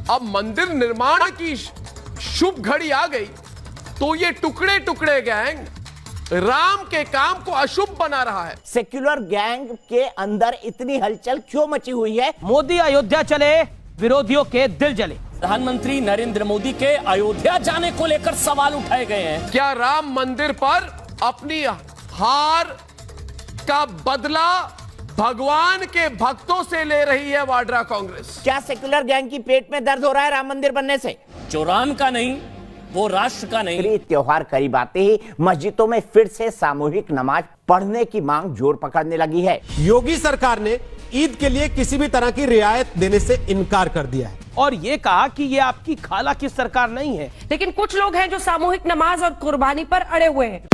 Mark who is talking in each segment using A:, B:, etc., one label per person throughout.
A: अब मंदिर निर्माण की शुभ घड़ी आ गई तो ये टुकड़े टुकड़े गैंग राम के काम को अशुभ बना रहा है।
B: सेक्युलर गैंग के अंदर इतनी हलचल क्यों मची हुई है?
C: मोदी अयोध्या चले, विरोधियों के दिल जले।
D: प्रधानमंत्री नरेंद्र मोदी के अयोध्या जाने को लेकर सवाल उठाए गए हैं।
A: क्या राम मंदिर पर अपनी हार का बदला भगवान के भक्तों से ले रही है वाड्रा कांग्रेस?
B: क्या सेक्युलर गैंग की पेट में दर्द हो रहा है राम मंदिर बनने से?
D: जो राम का नहीं वो राष्ट्र का नहीं।
B: त्योहार करीब आते ही मस्जिदों में फिर से सामूहिक नमाज पढ़ने की मांग जोर पकड़ने लगी है।
E: योगी सरकार ने ईद के लिए किसी भी तरह की रियायत देने से इनकार कर दिया है
C: और ये कहा कि ये आपकी खाला की सरकार नहीं है।
F: लेकिन कुछ लोग हैं जो सामूहिक नमाज और कुर्बानी पर अड़े हुए हैं।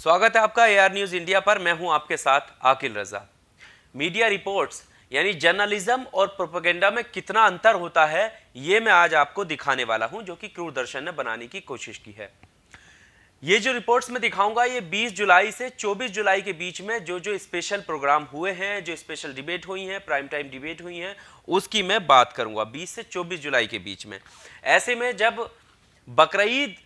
G: स्वागत है आपका एआर न्यूज इंडिया पर। मैं हूं आपके साथ आकिल रजा। मीडिया रिपोर्ट्स यानी जर्नलिज्म और प्रोपेगेंडा में कितना अंतर होता है ये मैं आज आपको दिखाने वाला हूं, जो कि क्रूरदर्शन ने बनाने की कोशिश की है। ये जो रिपोर्ट्स में दिखाऊंगा ये 20 जुलाई से 24 जुलाई के बीच में जो स्पेशल प्रोग्राम हुए हैं, जो स्पेशल डिबेट हुई हैं, प्राइम टाइम डिबेट हुई हैं, उसकी मैं बात करूंगा 20 से 24 जुलाई के बीच में। ऐसे में जब बकरीद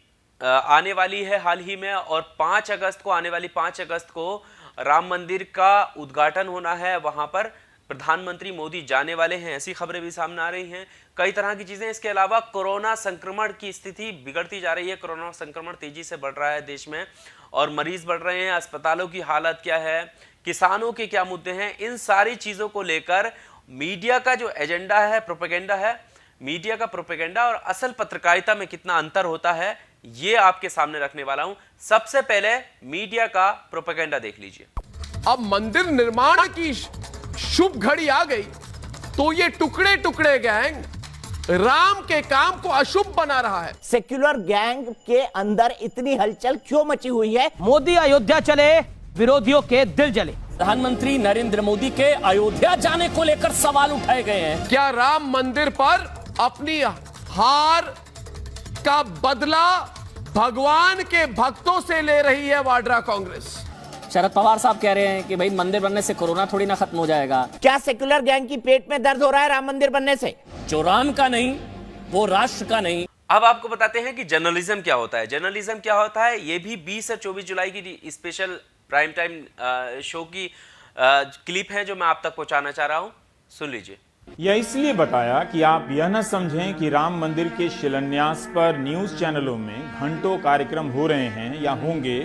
G: आने वाली है हाल ही में और 5 अगस्त को आने वाली 5 अगस्त को राम मंदिर का उद्घाटन होना है, वहां पर प्रधानमंत्री मोदी जाने वाले हैं, ऐसी खबरें भी सामने आ रही हैं। कई तरह की चीजें। इसके अलावा कोरोना संक्रमण की स्थिति बिगड़ती जा रही है। कोरोना संक्रमण तेजी से बढ़ रहा है देश में और मरीज बढ़ रहे हैं। अस्पतालों की हालत क्या है, किसानों के क्या मुद्दे हैं, इन सारी चीजों को लेकर मीडिया का जो एजेंडा है, प्रोपेगेंडा है, मीडिया का प्रोपेगेंडा और असल पत्रकारिता में कितना अंतर होता है ये आपके सामने रखने वाला हूं। सबसे पहले मीडिया का प्रोपेगेंडा देख लीजिए।
A: अब मंदिर निर्माण की शुभ घड़ी आ गई तो ये टुकड़े टुकड़े गैंग राम के काम को अशुभ बना रहा है।
B: सेक्युलर गैंग के अंदर इतनी हलचल क्यों मची हुई है?
C: मोदी अयोध्या चले, विरोधियों के दिल जले।
D: प्रधानमंत्री नरेंद्र मोदी के अयोध्या जाने को लेकर सवाल उठाए गए हैं।
A: क्या राम मंदिर पर अपनी हार का बदला भगवान के भक्तों से ले रही है वाड्रा कांग्रेस?
D: शरद पवार साहब कह रहे हैं कि भाई मंदिर बनने से कोरोना थोड़ी ना खत्म हो जाएगा।
B: क्या सेक्युलर गैंग की पेट में दर्द हो रहा है राम मंदिर बनने से?
D: जो राम का नहीं वो राष्ट्र का नहीं।
G: अब आपको बताते हैं कि जर्नलिज्म क्या होता है। जर्नलिज्म क्या होता है ये भी 20 से 24 जुलाई की स्पेशल प्राइम टाइम शो की क्लिप है जो मैं आप तक पहुंचाना चाह रहा हूं। सुन लीजिए।
H: यह इसलिए बताया कि आप यह न समझें कि राम मंदिर के शिलान्यास पर न्यूज चैनलों में घंटों कार्यक्रम हो रहे हैं या होंगे,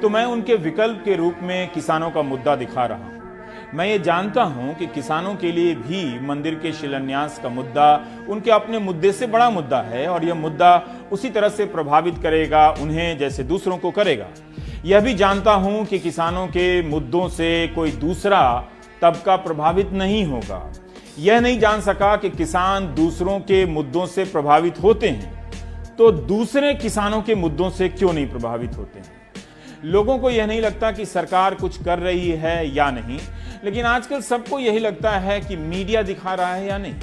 H: तो मैं उनके विकल्प के रूप में किसानों का मुद्दा दिखा रहा हूं। मैं ये जानता हूं कि किसानों के लिए भी मंदिर के शिलान्यास का मुद्दा उनके अपने मुद्दे से बड़ा मुद्दा है और यह मुद्दा उसी तरह से प्रभावित करेगा उन्हें जैसे दूसरों को करेगा। यह भी जानता हूं कि किसानों के मुद्दों से कोई दूसरा तबका प्रभावित नहीं होगा। यह नहीं जान सका कि किसान दूसरों के मुद्दों से प्रभावित होते हैं, तो दूसरे किसानों के मुद्दों से क्यों नहीं प्रभावित होते हैं। लोगों को यह नहीं लगता कि सरकार कुछ कर रही है या नहीं, लेकिन आजकल सबको यही लगता है कि मीडिया दिखा रहा है या नहीं।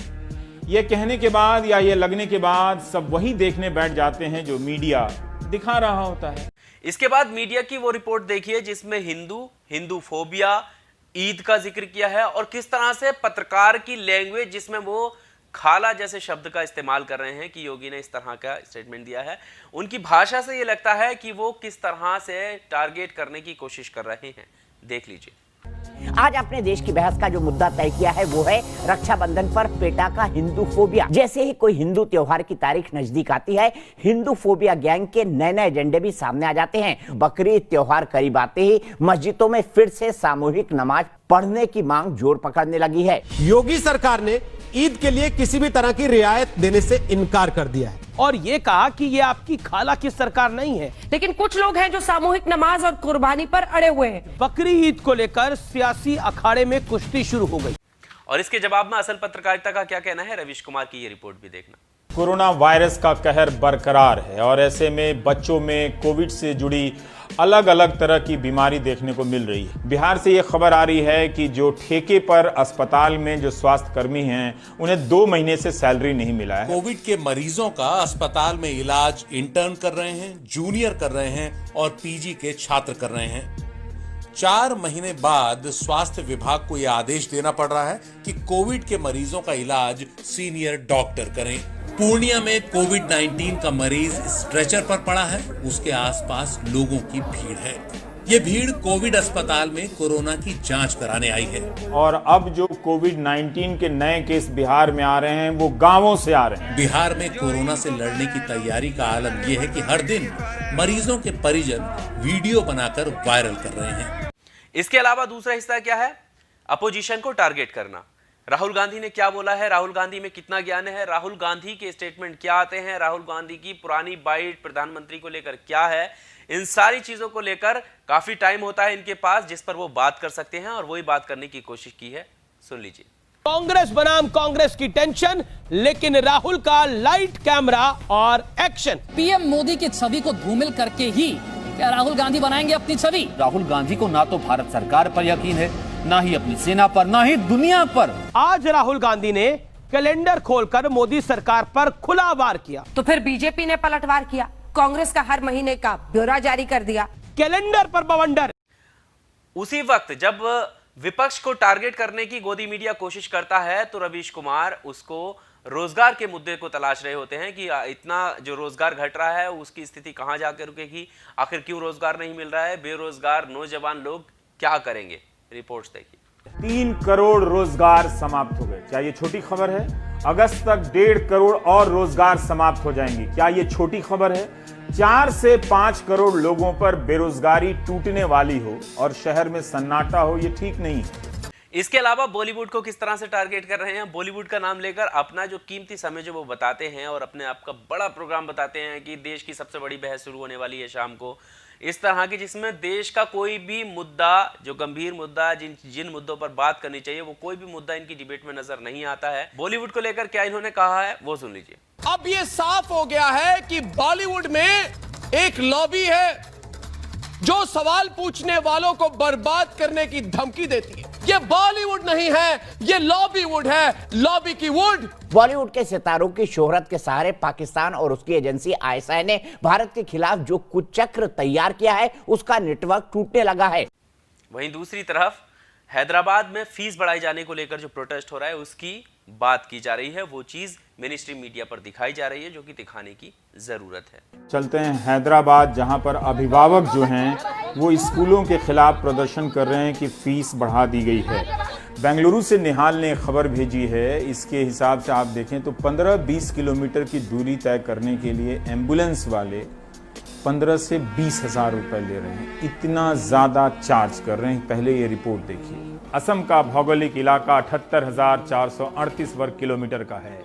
H: यह कहने के बाद या यह लगने के बाद सब वही देखने बैठ जाते हैं जो मीडिया दिखा रहा होता है।
G: इसके बाद मीडिया की वो रिपोर्ट देखिए जिसमें हिंदू फोबिया, ईद का जिक्र किया है और किस तरह से पत्रकार की लैंग्वेज जिसमें वो खाला जैसे शब्द का इस्तेमाल कर रहे हैं कि योगी ने इस तरह का स्टेटमेंट दिया है। उनकी भाषा से ये लगता है कि वो किस तरह से टारगेट करने की कोशिश कर रहे हैं। देख लीजिए।
B: आज अपने देश की बहस का जो मुद्दा तय किया है वो है रक्षाबंधन पर पेटा का हिंदू फोबिया। जैसे ही कोई हिंदू त्योहार की तारीख नजदीक आती है, हिंदू फोबिया गैंग के नए नए एजेंडे भी सामने आ जाते हैं। बकरीद त्योहार करीब आते ही मस्जिदों में फिर से सामूहिक नमाज पढ़ने की मांग जोर पकड़ने लगी है।
E: योगी सरकार ने ईद के लिए किसी भी तरह की रियायत देने से इनकार कर दिया है
C: और ये कहा कि ये आपकी खाला की सरकार नहीं है।
F: लेकिन कुछ लोग हैं जो सामूहिक नमाज और कुर्बानी पर अड़े हुए हैं।
C: बकरी ईद को लेकर सियासी अखाड़े में कुश्ती शुरू हो गई
G: और इसके जवाब में असल पत्रकारिता का क्या कहना है, रवीश कुमार की ये रिपोर्ट भी देखना।
H: कोरोना वायरस का कहर बरकरार है और ऐसे में बच्चों में कोविड से जुड़ी अलग अलग तरह की बीमारी देखने को मिल रही है। बिहार से ये खबर आ रही है कि जो ठेके पर अस्पताल में जो स्वास्थ्य कर्मी हैं उन्हें 2 महीने से सैलरी नहीं मिला है।
I: कोविड के मरीजों का अस्पताल में इलाज इंटर्न कर रहे हैं, जूनियर कर रहे हैं और पीजी के छात्र कर रहे हैं। 4 महीने बाद स्वास्थ्य विभाग को यह आदेश देना पड़ रहा है कि कोविड के मरीजों का इलाज सीनियर डॉक्टर करें। पूर्णिया में कोविड-19 का मरीज स्ट्रेचर पर पड़ा है, उसके आसपास लोगों की भीड़ है। ये भीड़ कोविड अस्पताल में कोरोना की जांच कराने आई है।
H: और अब जो कोविड-19 के नए केस बिहार में आ रहे हैं वो गांवों से आ रहे हैं।
I: बिहार में कोरोना से लड़ने की तैयारी का आलम यह है कि हर दिन मरीजों के परिजन वीडियो बनाकर वायरल कर रहे हैं।
G: इसके अलावा दूसरा हिस्सा क्या है? अपोजिशन को टारगेट करना। राहुल गांधी ने क्या बोला है, राहुल गांधी में कितना ज्ञान है, राहुल गांधी के स्टेटमेंट क्या आते हैं, राहुल गांधी की पुरानी बाइट प्रधानमंत्री को लेकर क्या है, इन सारी चीजों को लेकर काफी टाइम होता है इनके पास जिस पर वो बात कर सकते हैं और वही बात करने की कोशिश की है। सुन लीजिए।
C: कांग्रेस बनाम कांग्रेस की टेंशन, लेकिन राहुल का लाइट कैमरा और एक्शन।
D: पीएम मोदी की छवि को धूमिल करके ही क्या राहुल गांधी बनाएंगे अपनी छवि?
J: राहुल गांधी को ना तो भारत सरकार पर यकीन है, ना ही अपनी सेना पर, ना ही दुनिया पर।
C: आज राहुल गांधी ने कैलेंडर खोलकर मोदी सरकार पर खुला वार किया।
F: तो फिर बीजेपी ने पलटवार किया, कांग्रेस का हर महीने का ब्यौरा जारी कर दिया।
C: कैलेंडर पर बवंडर।
G: उसी वक्त जब विपक्ष को टारगेट करने की गोदी मीडिया कोशिश करता है तो रवीश कुमार उसको रोजगार के मुद्दे को तलाश रहे होते हैं कि इतना जो रोजगार घट रहा है उसकी स्थिति कहां जाकर रुकेगी, आखिर क्यों रोजगार नहीं मिल रहा है, बेरोजगार नौजवान लोग क्या करेंगे। रिपोर्ट्स देखिए।
H: 3 करोड़ रोजगार समाप्त हो गए। क्या ये छोटी खबर है? अगस्त तक 1.5 करोड़ और रोजगार समाप्त हो जाएंगे। क्या ये छोटी खबर है? 4 से 5 करोड़ लोगों पर बेरोजगारी टूटने वाली हो और शहर में सन्नाटा हो, ये ठीक नहीं है।
G: इसके अलावा बॉलीवुड को किस तरह से टारगेट कर रहे हैं, बॉलीवुड का नाम लेकर अपना जो कीमती समय जो वो बताते हैं और अपने आप का बड़ा प्रोग्राम बताते हैं कि देश की सबसे बड़ी बहस शुरू होने वाली है शाम को, इस तरह की जिसमें देश का कोई भी मुद्दा, जो गंभीर मुद्दा, जिन मुद्दों पर बात करनी चाहिए वो कोई भी मुद्दा इनकी डिबेट में नजर नहीं आता है। बॉलीवुड को लेकर क्या इन्होंने कहा है वो सुन लीजिए।
A: अब ये साफ हो गया है कि बॉलीवुड में एक लॉबी है जो सवाल पूछने वालों को बर्बाद करने की धमकी देती है। ये बॉलीवुड नहीं है, ये लॉबीवुड है, लॉबी की वुड।
B: बॉलीवुड के सितारों की शोहरत के सहारे पाकिस्तान और उसकी एजेंसी आईएसआई ने भारत के खिलाफ जो कुचक्र तैयार किया है उसका नेटवर्क टूटने लगा है।
G: वहीं दूसरी तरफ हैदराबाद में फीस बढ़ाए जाने को लेकर जो प्रोटेस्ट हो रहा है उसकी बात की जा रही है, वो चीज मेन स्ट्रीम मीडिया पर दिखाई जा रही है जो कि दिखाने की जरूरत है।
H: चलते हैं हैदराबाद, जहां पर अभिभावक जो हैं वो स्कूलों के खिलाफ प्रदर्शन कर रहे हैं कि फीस बढ़ा दी गई है। बेंगलुरु से निहाल ने खबर भेजी है, इसके हिसाब से आप देखें तो 15-20 किलोमीटर की दूरी तय करने के लिए एम्बुलेंस वाले 15 से 20 हजार रुपए ले रहे हैं। इतना ज्यादा चार्ज कर रहे हैं। पहले ये रिपोर्ट देखिए। असम का भौगोलिक इलाका 78,438 वर्ग किलोमीटर का है।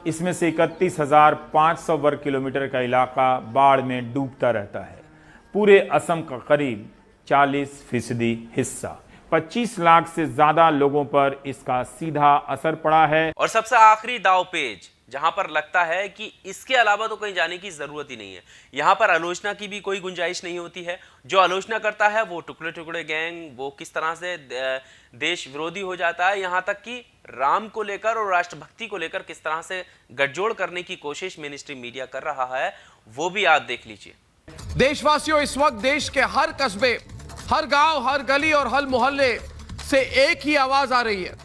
H: इसमें से 31,500 वर्ग किलोमीटर का इलाका बाढ़ में डूबता रहता है। पूरे असम का करीब 40% हिस्सा, 25 लाख से ज्यादा लोगों पर इसका सीधा असर पड़ा है।
G: और सबसे आखिरी दाव पेज जहां पर लगता है कि इसके अलावा तो कहीं जाने की जरूरत ही नहीं है, यहां पर आलोचना की भी कोई गुंजाइश नहीं होती है। जो आलोचना करता है वो टुकड़े टुकड़े गैंग, वो किस तरह से देश विरोधी हो जाता है, यहां तक कि राम को लेकर और राष्ट्रभक्ति को लेकर किस तरह से गठजोड़ करने की कोशिश मेन स्ट्रीम मीडिया कर रहा है, वो भी आप देख लीजिए।
A: देशवासियों, इस वक्त देश के हर कस्बे, हर गांव, हर गली और हर मोहल्ले से एक ही आवाज आ रही है,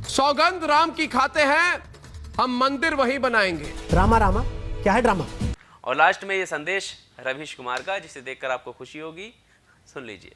A: सौगंध राम की खाते हैं, हम मंदिर वही बनाएंगे।
E: ड्रामा रामा क्या है ड्रामा?
G: और लास्ट में ये संदेश रवीश कुमार का, जिसे देखकर आपको खुशी होगी, सुन लीजिए।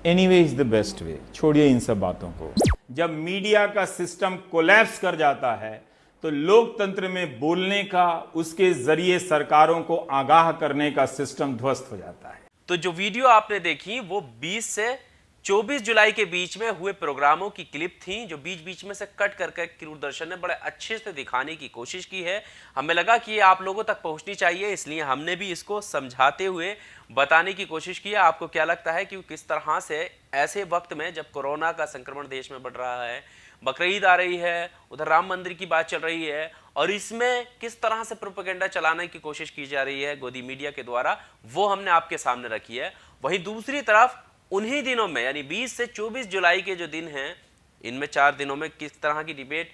H: Anyway is the best way. छोड़िए इन सब बातों को। जब मीडिया का सिस्टम कोलैप्स कर जाता है तो लोकतंत्र में बोलने का, उसके जरिए सरकारों को आगाह करने का सिस्टम ध्वस्त हो जाता है।
G: तो जो वीडियो आपने देखी वो 20 से 24 जुलाई के बीच में हुए प्रोग्रामों की क्लिप थी, जो बीच बीच में से कट करके दूरदर्शन ने बड़े अच्छे से दिखाने की कोशिश की है। हमें लगा कि ये आप लोगों तक पहुंचनी चाहिए, इसलिए हमने भी इसको समझाते हुए बताने की कोशिश की है। आपको क्या लगता है कि किस तरह से ऐसे वक्त में जब कोरोना का संक्रमण देश में बढ़ रहा है, बकरीद आ रही है, उधर राम मंदिर की बात चल रही है, और इसमें किस तरह से प्रोपेगेंडा चलाने की कोशिश की जा रही है गोदी मीडिया के द्वारा, वो हमने आपके सामने रखी है। वहीं दूसरी तरफ उन्हीं दिनों में यानी 20 से 24 जुलाई के जो दिन हैं, इनमें 4 दिनों में किस तरह की डिबेट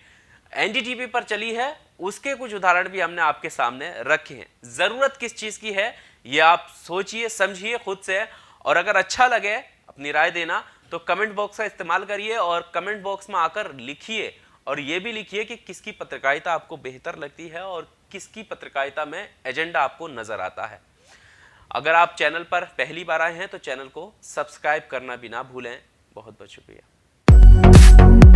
G: एनडीटीवी पर चली है, उसके कुछ उदाहरण भी हमने आपके सामने रखे हैं। जरूरत किस चीज की है ये आप सोचिए, समझिए खुद से, और अगर अच्छा लगे अपनी राय देना तो कमेंट बॉक्स का इस्तेमाल करिए और कमेंट बॉक्स में आकर लिखिए और यह भी लिखिए कि किसकी पत्रकारिता आपको बेहतर लगती है और किसकी पत्रकारिता में एजेंडा आपको नजर आता है। अगर आप चैनल पर पहली बार आए हैं तो चैनल को सब्सक्राइब करना भी ना भूलें। बहुत बहुत शुक्रिया।